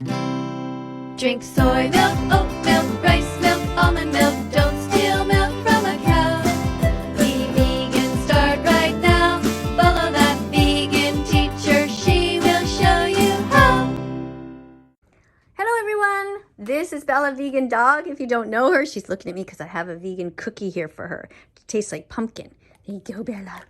Drink soy milk, oat milk, rice milk, almond milk. Don't steal milk from a cow. Be vegan, start right now. Follow that vegan teacher. She will show you how. Hello everyone, this is Bella Vegan Dog. If you don't know her, she's looking at me because I have a vegan cookie here for her. It tastes like pumpkin. There you go, Bella.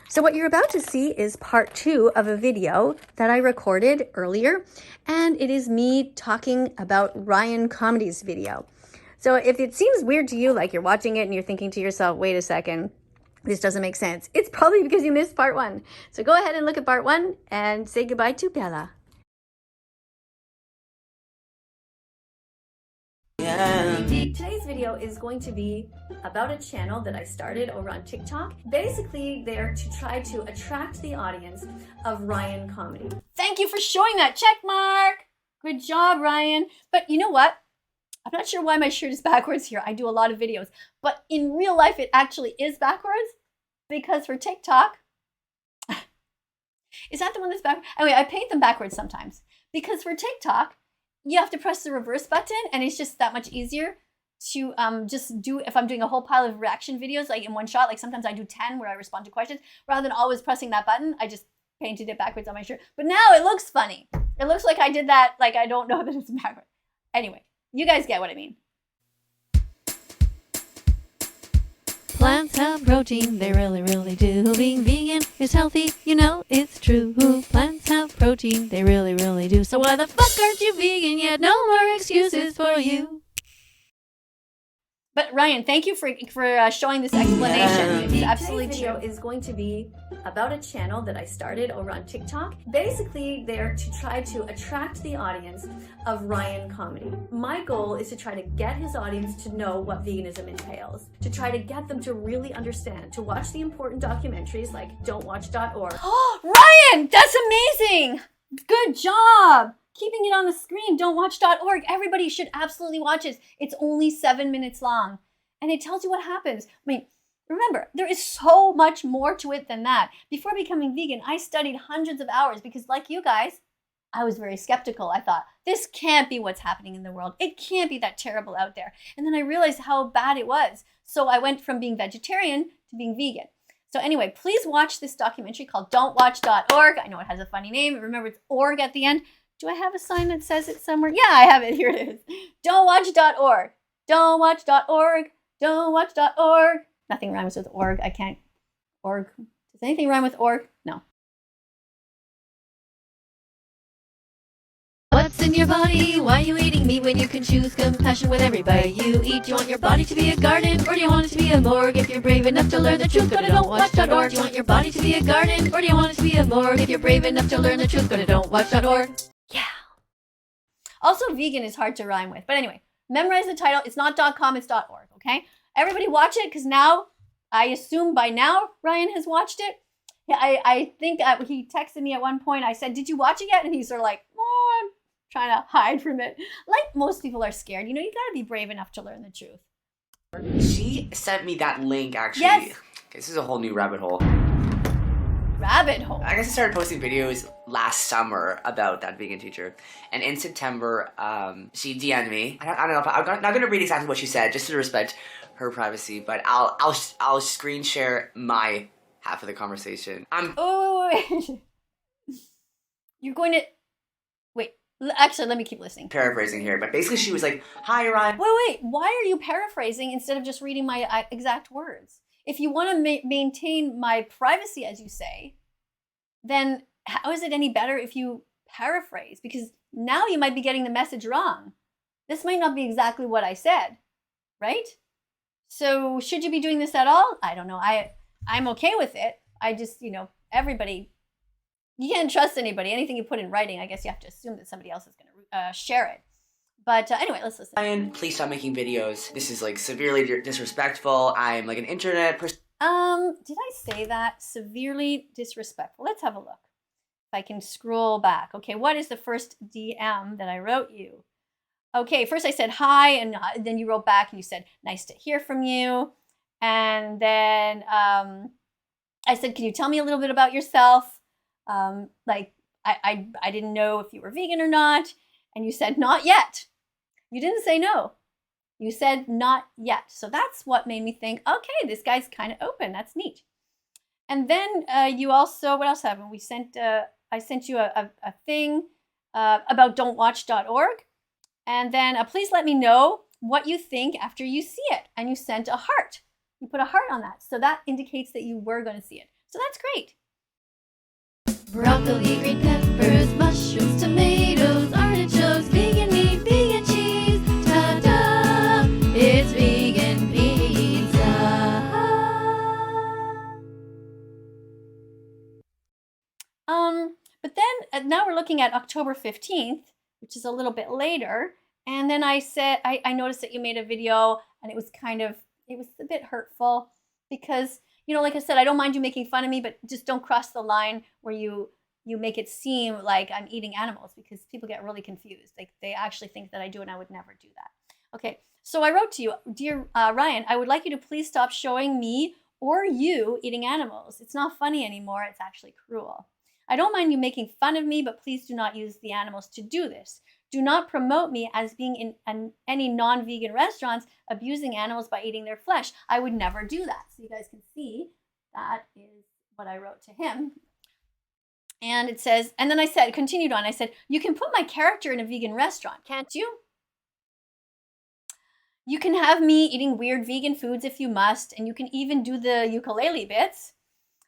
So what you're about to see is part 2 of a video that I recorded earlier, and it is me talking about Ryan Comedy's video. So if it seems weird to you, like you're watching it and you're thinking to yourself, wait a second, this doesn't make sense, it's probably because you missed part 1. So go ahead and look at part 1 and say goodbye to Bella. Today's video is going to be about a channel that I started over on TikTok. Basically, they're to try to attract the audience of Ryan Comedy. Thank you for showing that check mark. Good job, Ryan. But you know what? I'm not sure why my shirt is backwards here. I do a lot of videos, but in real life, it actually is backwards because for TikTok, is that the one that's backwards? Anyway, I paint them backwards sometimes because for TikTok, you have to press the reverse button and it's just that much easier to just do if I'm doing a whole pile of reaction videos like in one shot. Like sometimes I do 10 where I respond to questions rather than always pressing that button. I just painted it backwards on my shirt. But now it looks funny. It looks like I did that, like I don't know that it's backwards. Anyway, you guys get what I mean. Plants have protein, they really do. Being vegan is healthy, you know it's true. Plants have protein, they really do. So why the fuck aren't you vegan yet? No more excuses for you. But Ryan, thank you for showing this explanation. It's absolutely true. Today's video is going to be about a channel that I started over on TikTok. Basically, they're to try to attract the audience of Ryan Comedy. My goal is to try to get his audience to know what veganism entails, to try to get them to really understand, to watch the important documentaries like don'twatch.org. Oh, Ryan, that's amazing! Good job! Keeping it on the screen, don'twatch.org. Everybody should absolutely watch it. It's only 7 minutes long. And it tells you what happens. I mean, remember, there is so much more to it than that. Before becoming vegan, I studied hundreds of hours because like you guys, I was very skeptical. I thought, this can't be what's happening in the world. It can't be that terrible out there. And then I realized how bad it was. So I went from being vegetarian to being vegan. So anyway, please watch this documentary called don'twatch.org. I know it has a funny name. Remember, it's org at the end. Do I have a sign that says it somewhere? Yeah, I have it. Here it is. Don'twatch.org. Don'twatch.org. Don'twatch.org. Nothing rhymes with org. I can't. Org. Does anything rhyme with org? No. What's in your body? Why are you eating meat when you can choose compassion with every bite you eat? Do you want your body to be a garden or do you want it to be a morgue? If you're brave enough to learn the truth, go to don'twatch.org. Do you want your body to be a garden or do you want it to be a morgue? If you're brave enough to learn the truth, go to don'twatch.org. Yeah. Also, vegan is hard to rhyme with. But anyway, memorize the title. It's not .com, it's .org, okay? Everybody watch it because now, I assume by now, Ryan has watched it. Yeah, I think he texted me at one point. I said, did you watch it yet? And he's sort of like, oh, I'm trying to hide from it. Like most people are scared. You know, you got to be brave enough to learn the truth. She sent me that link, actually. Yes. This is a whole new rabbit hole. Rabbit hole. I guess I started posting videos last summer about that vegan teacher. And in September, she DM'd me. I don't know if I'm not going to read exactly what she said, just to respect her privacy. But I'll screen share my half of the conversation. Wait. You're going to... Wait. Actually, let me keep listening. Paraphrasing here, but basically she was like, "Hi, Ryan." Wait. Why are you paraphrasing instead of just reading my exact words? If you want to maintain my privacy, as you say, then how is it any better if you paraphrase? Because now you might be getting the message wrong. This might not be exactly what I said, right? So should you be doing this at all? I don't know. I'm okay with it. I just, you know, everybody, you can't trust anybody. Anything you put in writing, I guess you have to assume that somebody else is going to share it. But anyway, let's listen. Ryan, please stop making videos. This is like severely disrespectful. I'm like an internet person. Did I say that? Severely disrespectful. Let's have a look. If I can scroll back. Okay, what is the first DM that I wrote you? Okay, first I said hi, and then you wrote back and you said, nice to hear from you. And then I said, can you tell me a little bit about yourself? Like, I didn't know if you were vegan or not. And you said, not yet. You didn't say no. You said not yet. So that's what made me think, okay, this guy's kind of open. That's neat. And then you also, what else happened? I sent you a thing about don'twatch.org. And then please let me know what you think after you see it. And you sent a heart. You put a heart on that. So that indicates that you were going to see it. So that's great. Broccoli, green peppers, mushrooms, tomatoes, artichokes, vegan meat, vegan cheese. Ta-da! It's vegan pizza. But then now we're looking at October 15th, which is a little bit later. And then I said, I noticed that you made a video and it was a bit hurtful because, you know, like I said, I don't mind you making fun of me, but just don't cross the line where you make it seem like I'm eating animals, because people get really confused. Like they actually think that I do, and I would never do that. Okay, so I wrote to you, dear Ryan, I would like you to please stop showing me or you eating animals. It's not funny anymore. It's actually cruel. I don't mind you making fun of me, but please do not use the animals to do this. Do not promote me as being in any non-vegan restaurants abusing animals by eating their flesh. I would never do that. So you guys can see that is what I wrote to him. And it says, and then I said, continued on, I said, you can put my character in a vegan restaurant, can't you? You can have me eating weird vegan foods if you must, and you can even do the ukulele bits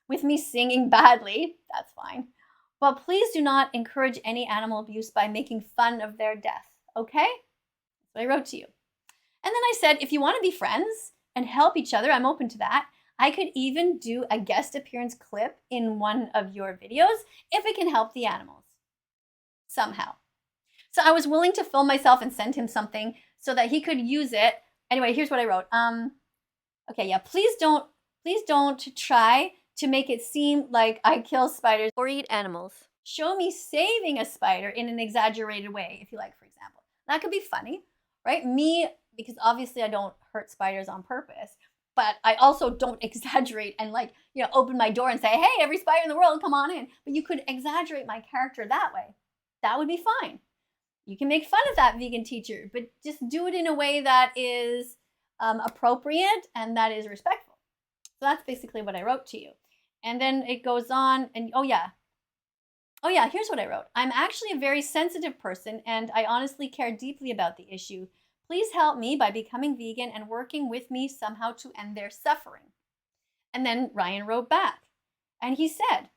with me singing badly. That's fine. But please do not encourage any animal abuse by making fun of their death, okay? That's what I wrote to you. And then I said, if you want to be friends and help each other, I'm open to that. I could even do a guest appearance clip in one of your videos if it can help the animals somehow. So I was willing to film myself and send him something so that he could use it. Anyway, here's what I wrote. Okay, yeah, please don't try to make it seem like I kill spiders Or eat animals. Show me saving a spider in an exaggerated way, if you like, for example. That could be funny, right? Me, because obviously I don't hurt spiders on purpose, but I also don't exaggerate and open my door and say, hey, every spider in the world, come on in. But you could exaggerate my character that way. That would be fine. You can make fun of that vegan teacher, but just do it in a way that is appropriate and that is respectful. So that's basically what I wrote to you. And then it goes on, and oh yeah, here's what I wrote. I'm actually a very sensitive person, and I honestly care deeply about the issue. Please help me by becoming vegan and working with me somehow to end their suffering. And then Ryan wrote back, and he said,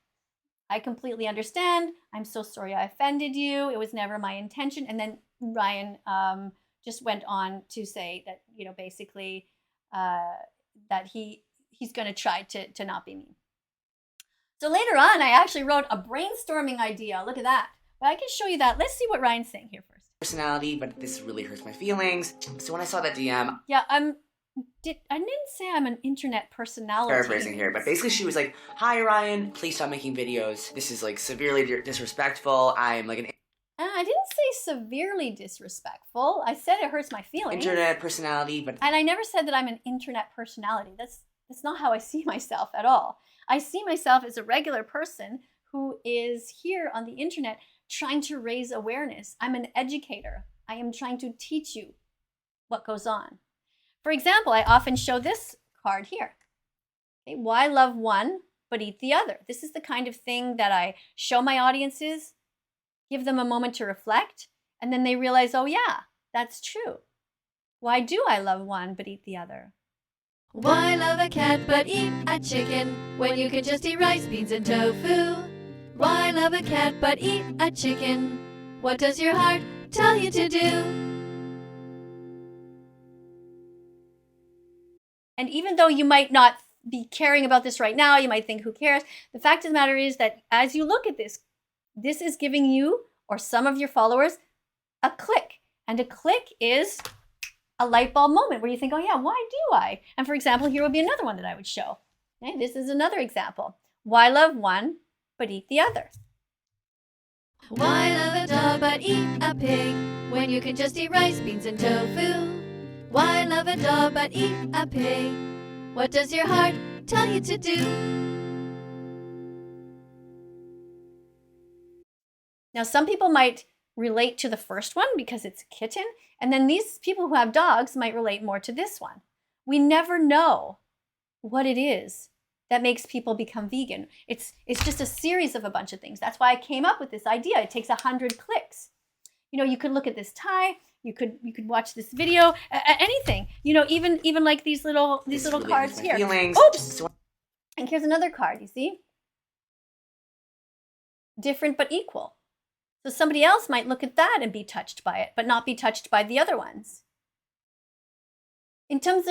I completely understand. I'm so sorry I offended you. It was never my intention. And then Ryan just went on to say that, basically that he's going to try to not be mean. So later on, I actually wrote a brainstorming idea. Look at that. But I can show you that. Let's see what Ryan's saying here first. Personality, but this really hurts my feelings. So when I saw that DM, yeah, I didn't say I'm an internet personality. Paraphrasing here, but basically she was like, "Hi Ryan, please stop making videos. This is severely disrespectful. I'm an I didn't say severely disrespectful. I said it hurts my feelings. Internet personality, but and I never said that I'm an internet personality. That's not how I see myself at all. I see myself as a regular person who is here on the internet trying to raise awareness. I'm an educator. I am trying to teach you what goes on. For example, I often show this card here. Okay, why love one but eat the other? This is the kind of thing that I show my audiences, give them a moment to reflect, and then they realize, oh yeah, that's true. Why do I love one but eat the other? Why love a cat but eat a chicken when you could just eat rice, beans, and tofu? Why love a cat but eat a chicken? What does your heart tell you to do? And even though you might not be caring about this right now, you might think, who cares? The fact of the matter is that as you look at this, this is giving you or some of your followers a click. And a click is a light bulb moment where you think, oh yeah, why do I? And for example, here would be another one that I would show. Okay, this is another example. Why love one but eat the other? Why love a dog but eat a pig when you can just eat rice, beans, and tofu? Why love a dog but eat a pig? What does your heart tell you to do? Now, some people might relate to the first one because it's a kitten. And then these people who have dogs might relate more to this one. We never know what it is that makes people become vegan. It's just a series of a bunch of things. That's why I came up with this idea. It takes 100 clicks. You know, you could look at this tie. You could watch this video. Anything. You know, even like these little cards here. Oops. And here's another card. You see? Different but equal. So somebody else might look at that and be touched by it, but not be touched by the other ones. In terms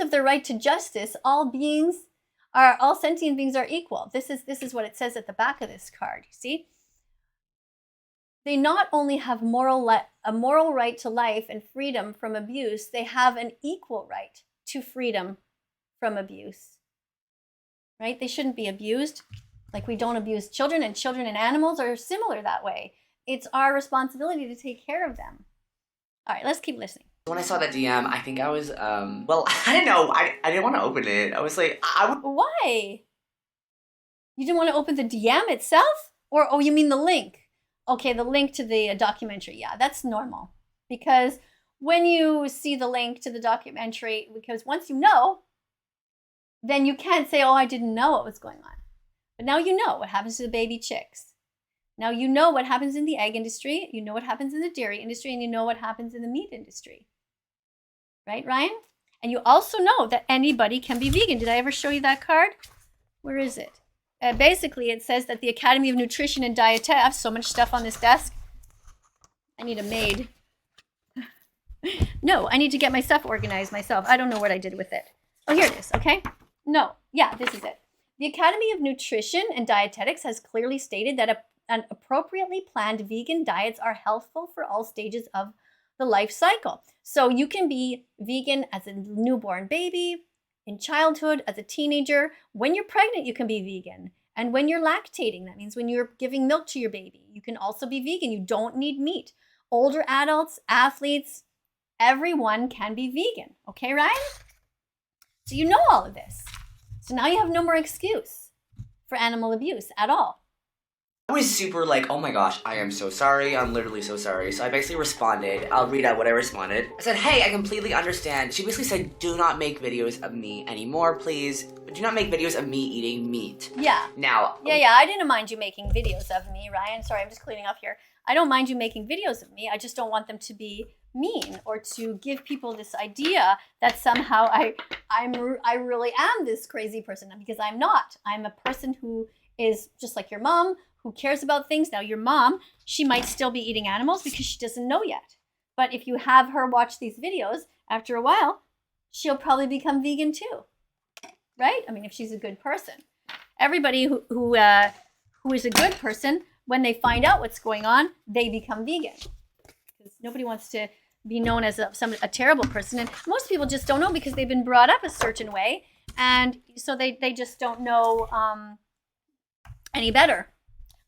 of the right to justice, all sentient beings are equal. This is what it says at the back of this card. You see? They not only have a moral right to life and freedom from abuse, they have an equal right to freedom from abuse. Right? They shouldn't be abused. Like we don't abuse children, and children and animals are similar that way. It's our responsibility to take care of them. All right, let's keep listening. When I saw that DM, I think I was, well, I didn't know. I didn't want to open it. I was like, Why? You didn't want to open the DM itself? Or, oh, you mean the link? Okay, the link to the documentary. Yeah, that's normal. Because when you see the link to the documentary, because once you know, then you can't say, oh, I didn't know what was going on. But now you know what happens to the baby chicks. Now you know what happens in the egg industry, you know what happens in the dairy industry, and you know what happens in the meat industry. Right, Ryan? And you also know that anybody can be vegan. Did I ever show you that card? Where is it? Basically, it says that the Academy of Nutrition and Dietetics, I have so much stuff on this desk. I need a maid. No, I need to get my stuff organized myself. I don't know what I did with it. Oh, here it is, okay? No, yeah, this is it. The Academy of Nutrition and Dietetics has clearly stated that appropriately planned vegan diets are healthful for all stages of the life cycle. So you can be vegan as a newborn baby, in childhood, as a teenager. When you're pregnant, you can be vegan. And when you're lactating, that means when you're giving milk to your baby, you can also be vegan. You don't need meat. Older adults, athletes, everyone can be vegan. Okay, Ryan? So you know all of this. So now you have no more excuse for animal abuse at all. I was super like, oh my gosh, I am so sorry. I'm literally so sorry. So I basically responded. I'll read out what I responded. I said, hey, I completely understand. She basically said, do not make videos of me anymore, please. Do not make videos of me eating meat. Yeah. Now. Yeah, I didn't mind you making videos of me, Ryan. Sorry, I'm just cleaning up here. I don't mind you making videos of me. I just don't want them to be mean or to give people this idea that somehow I really am this crazy person, because I'm not. I'm a person who is just like your mom, who cares about things. Now, your mom, she might still be eating animals because she doesn't know yet. But if you have her watch these videos, after a while, she'll probably become vegan too, right? I mean, if she's a good person. Everybody who is a good person, when they find out what's going on, they become vegan. Because nobody wants to be known as a terrible person. And most people just don't know because they've been brought up a certain way. And so they just don't know any better.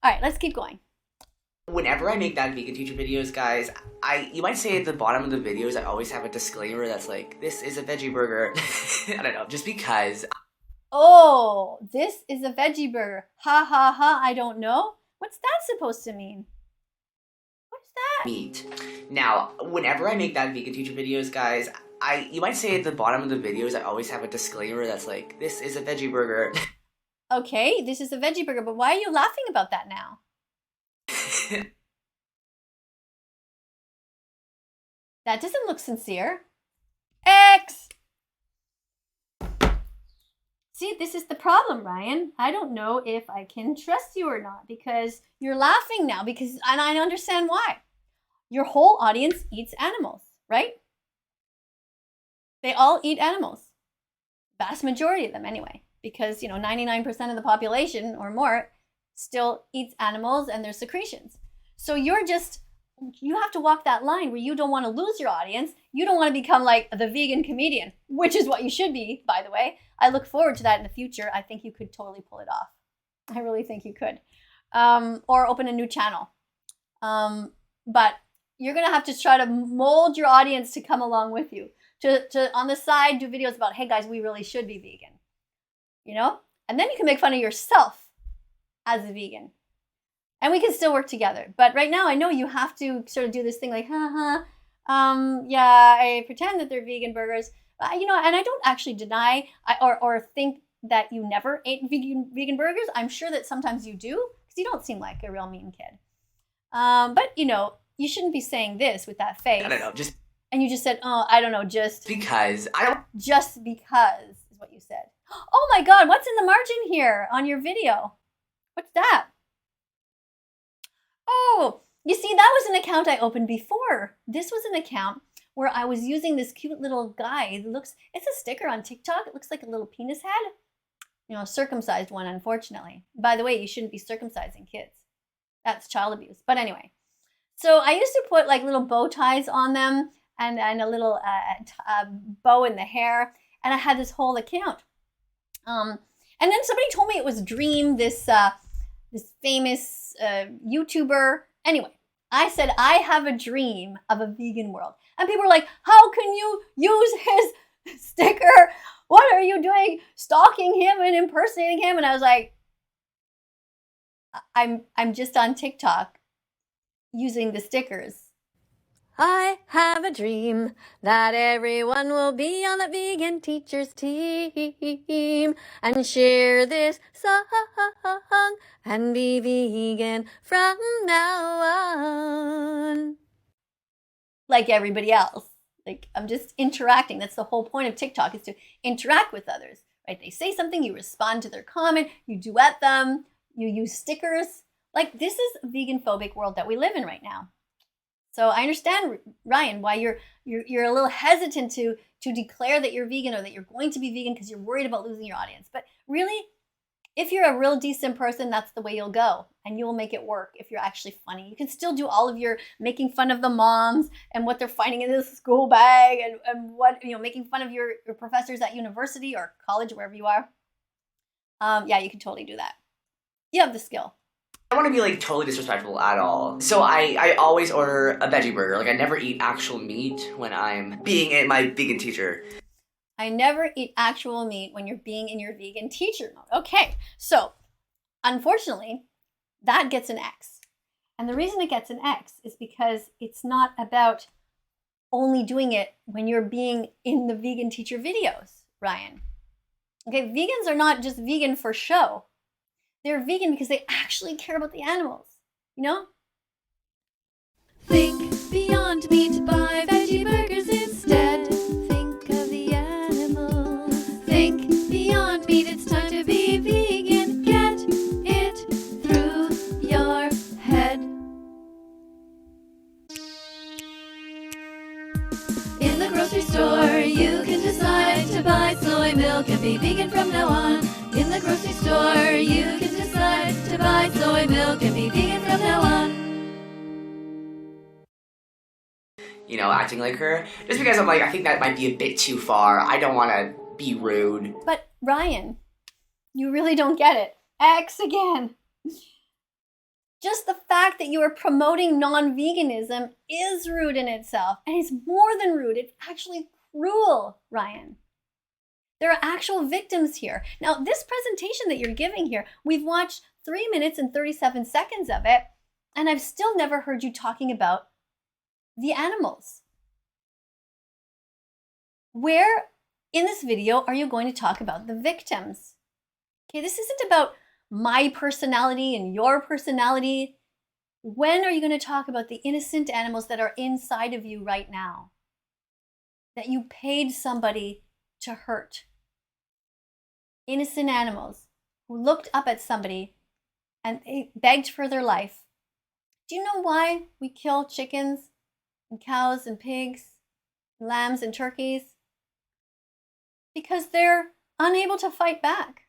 All right, let's keep going. Whenever I make that vegan teacher videos, guys, you might say at the bottom of the videos, I always have a disclaimer that's like, this is a veggie burger. I don't know, just because. Oh, this is a veggie burger. Ha ha ha, I don't know. What's that supposed to mean? What's that? Meat. Now, whenever I make that vegan teacher videos, guys, you might say at the bottom of the videos, I always have a disclaimer that's like, this is a veggie burger. Okay, this is a veggie burger, but why are you laughing about that now? That doesn't look sincere. X! See, this is the problem, Ryan. I don't know if I can trust you or not, because you're laughing now, and I understand why. Your whole audience eats animals, right? They all eat animals. Vast majority of them anyway. Because, 99% of the population or more still eats animals and their secretions. So you have to walk that line where you don't want to lose your audience. You don't want to become like the vegan comedian, which is what you should be, by the way. I look forward to that in the future. I think you could totally pull it off. I really think you could. Or open a new channel. But you're going to have to try to mold your audience to come along with you. To on the side, do videos about, hey guys, we really should be vegan. And then you can make fun of yourself as a vegan. And we can still work together. But right now, I know you have to sort of do this thing like, yeah, I pretend that they're vegan burgers. And I don't actually deny or think that you never ate vegan burgers. I'm sure that sometimes you do, because you don't seem like a real mean kid. But, you shouldn't be saying this with that face. I don't know, And you just said, I don't know, just because Just because is what you said. Oh my God, what's in the margin here on your video? What's that? Oh, you see, that was an account I opened before. This was an account where I was using this cute little guy. It's a sticker on TikTok. It looks like a little penis head. A circumcised one, unfortunately. By the way, you shouldn't be circumcising kids. That's child abuse. But anyway, so I used to put like little bow ties on them and a little bow in the hair. And I had this whole account. And then somebody told me it was Dream, this famous YouTuber. Anyway, I said, I have a dream of a vegan world. And people were like, how can you use his sticker? What are you doing? Stalking him and impersonating him? And I was like, I'm just on TikTok using the stickers. I have a dream that everyone will be on the vegan teacher's team and share this song and be vegan from now on. Like everybody else. Like, I'm just interacting. That's the whole point of TikTok, is to interact with others, right? They say something, you respond to their comment, you duet them, you use stickers. Like, this is a vegan phobic world that we live in right now. So I understand, Ryan, why you're a little hesitant to declare that you're vegan or that you're going to be vegan because you're worried about losing your audience. But really, if you're a real decent person, that's the way you'll go. And you'll make it work if you're actually funny. You can still do all of your making fun of the moms and what they're finding in the school bag and what, making fun of your professors at university or college, wherever you are. Yeah, you can totally do that. You have the skill. I don't want to be like totally disrespectful at all. So I always order a veggie burger. Like I never eat actual meat when I'm being my vegan teacher. I never eat actual meat when you're being in your vegan teacher mode. Okay, so unfortunately, that gets an X. And the reason it gets an X is because it's not about only doing it when you're being in the vegan teacher videos, Ryan. Okay, vegans are not just vegan for show. They're vegan because they actually care about the animals, Think beyond meat, buy veggie burgers instead. Think of the animals. Think beyond meat, it's time to be vegan. Get it through your head. In the grocery store, you can decide to buy soy milk and be vegan from now on. In the grocery store, you can decide to buy soy milk and be vegan from now on. Acting like her. Just because I'm like, I think that might be a bit too far. I don't want to be rude. But Ryan, you really don't get it. X again. Just the fact that you are promoting non-veganism is rude in itself. And it's more than rude. It's actually cruel, Ryan. There are actual victims here. Now, this presentation that you're giving here, we've watched 3 minutes and 37 seconds of it, and I've still never heard you talking about the animals. Where in this video are you going to talk about the victims? Okay, this isn't about my personality and your personality. When are you going to talk about the innocent animals that are inside of you right now? That you paid somebody to hurt. Innocent animals who looked up at somebody and they begged for their life. Do you know why we kill chickens and cows and pigs, and lambs and turkeys? Because they're unable to fight back.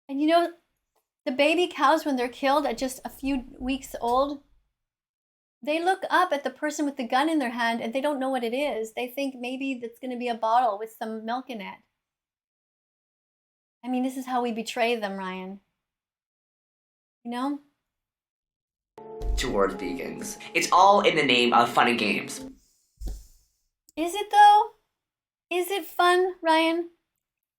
And the baby cows, when they're killed at just a few weeks old, they look up at the person with the gun in their hand and they don't know what it is. They think maybe that's going to be a bottle with some milk in it. I mean, this is how we betray them, Ryan. Towards vegans. It's all in the name of fun and games. Is it though? Is it fun, Ryan?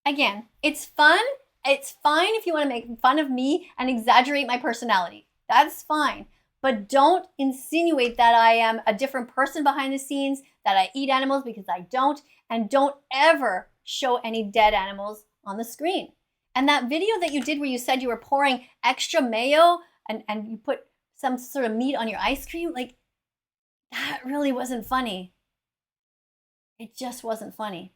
Again, it's fun. It's fine if you want to make fun of me and exaggerate my personality. That's fine. But don't insinuate that I am a different person behind the scenes, that I eat animals, because I don't. And don't ever show any dead animals on the screen. And that video that you did where you said you were pouring extra mayo and you put some sort of meat on your ice cream, like, that really wasn't funny. It just wasn't funny.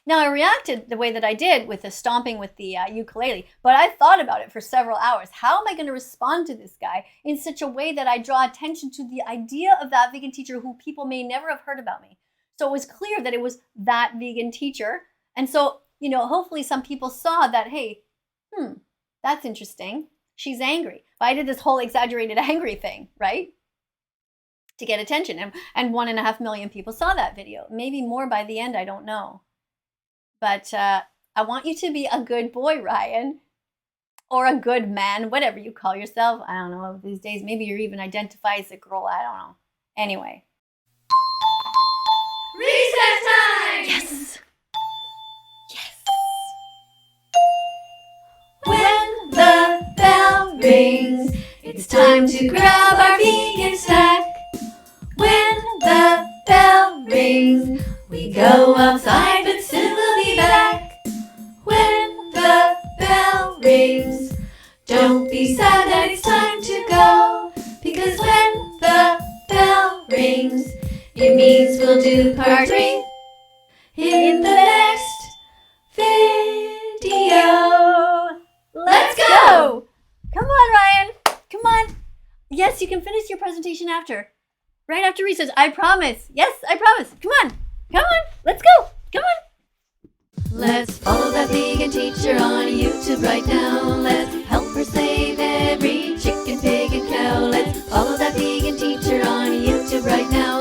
Now, I reacted the way that I did with the stomping with the ukulele, but I thought about it for several hours. How am I going to respond to this guy in such a way that I draw attention to the idea of that vegan teacher who people may never have heard about me? So it was clear that it was that vegan teacher. And so, you know, hopefully some people saw that, hey, that's interesting. She's angry. But I did this whole exaggerated angry thing, right? To get attention. And 1.5 million people saw that video. Maybe more by the end, I don't know. But I want you to be a good boy, Ryan. Or a good man, whatever you call yourself. I don't know. These days, maybe you're even identify as a girl. I don't know. Anyway. Recess time! Yes! Yes! When the bell rings, it's time to grab our vegan snack. When the bell rings, we go outside, but soon we'll be back. When the bell rings, don't be sad that it's time to go, because when the bell rings, it means we'll do part 3 in the next video. Let's go! Come on, Ryan. Come on. Yes, you can finish your presentation after. Right after recess. I promise. Yes, I promise. Come on. Come on. Let's go. Come on. Let's follow that vegan teacher on YouTube right now. Let's help her save every chicken, pig, and cow. Let's follow that vegan teacher on YouTube right now.